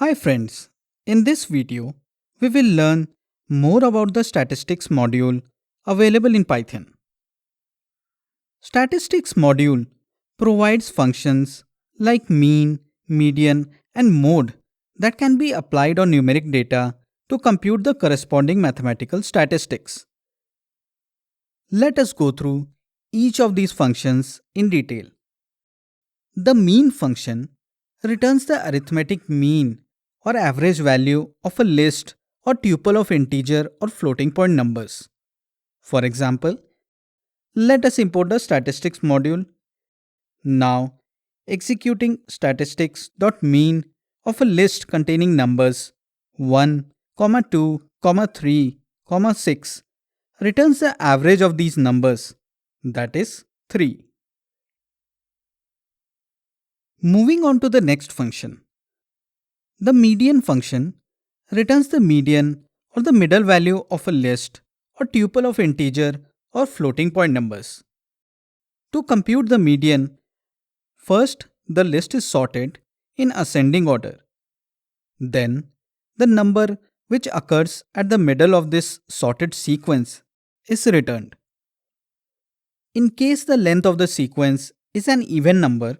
Hi friends, in this video, we will learn more about the statistics module available in Python. Statistics module provides functions like mean, median, and mode that can be applied on numeric data to compute the corresponding mathematical statistics. Let us go through each of these functions in detail. The mean function returns the arithmetic mean or average value of a list or tuple of integer or floating point numbers. For example, let us import the statistics module. Now, executing statistics.mean of a list containing numbers 1, 2, 3, 6 returns the average of these numbers, that is 3. Moving on to the next function. The median function returns the median or the middle value of a list or tuple of integer or floating point numbers. To compute the median, first the list is sorted in ascending order. Then the number which occurs at the middle of this sorted sequence is returned. In case the length of the sequence is an even number,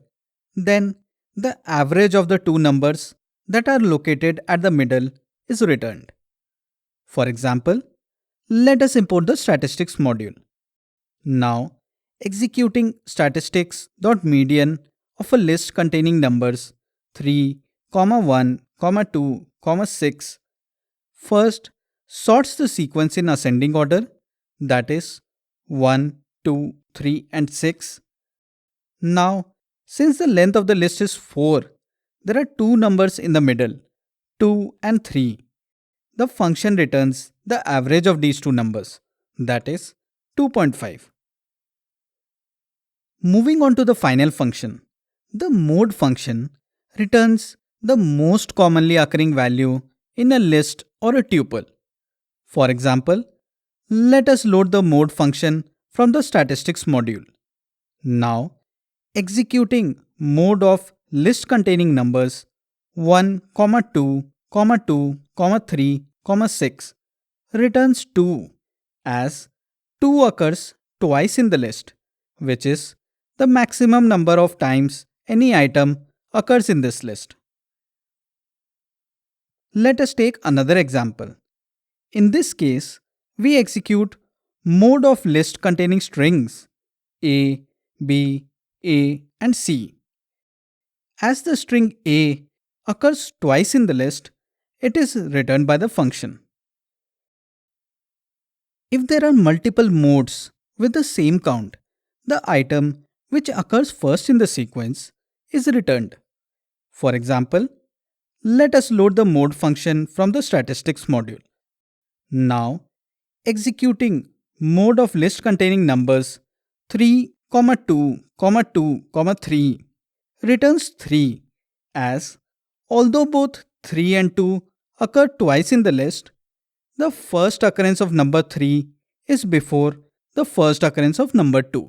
then the average of the two numbers that are located at the middle is returned. For example, let us import the statistics module. Now, executing statistics.median of a list containing numbers 3, 1, 2, 6 first sorts the sequence in ascending order, that is 1, 2, 3 and 6. Now, since the length of the list is 4, there are two numbers in the middle, 2 and 3. The function returns the average of these two numbers, that is 2.5. Moving on to the final function, the mode function returns the most commonly occurring value in a list or a tuple. For example, let us load the mode function from the statistics module. Now, executing mode of list containing numbers 1, 2, 2, 3, 6 returns 2 as 2 occurs twice in the list, which is the maximum number of times any item occurs in this list. Let us take another example. In this case, we execute mode of list containing strings A, B, A and C. As the string A occurs twice in the list, it is returned by the function. If there are multiple modes with the same count, the item which occurs first in the sequence is returned. For example, let us load the mode function from the statistics module. Now, executing mode of list containing numbers 3, 2, 2, 3 returns 3 as although both 3 and 2 occur twice in the list, the first occurrence of number 3 is before the first occurrence of number 2.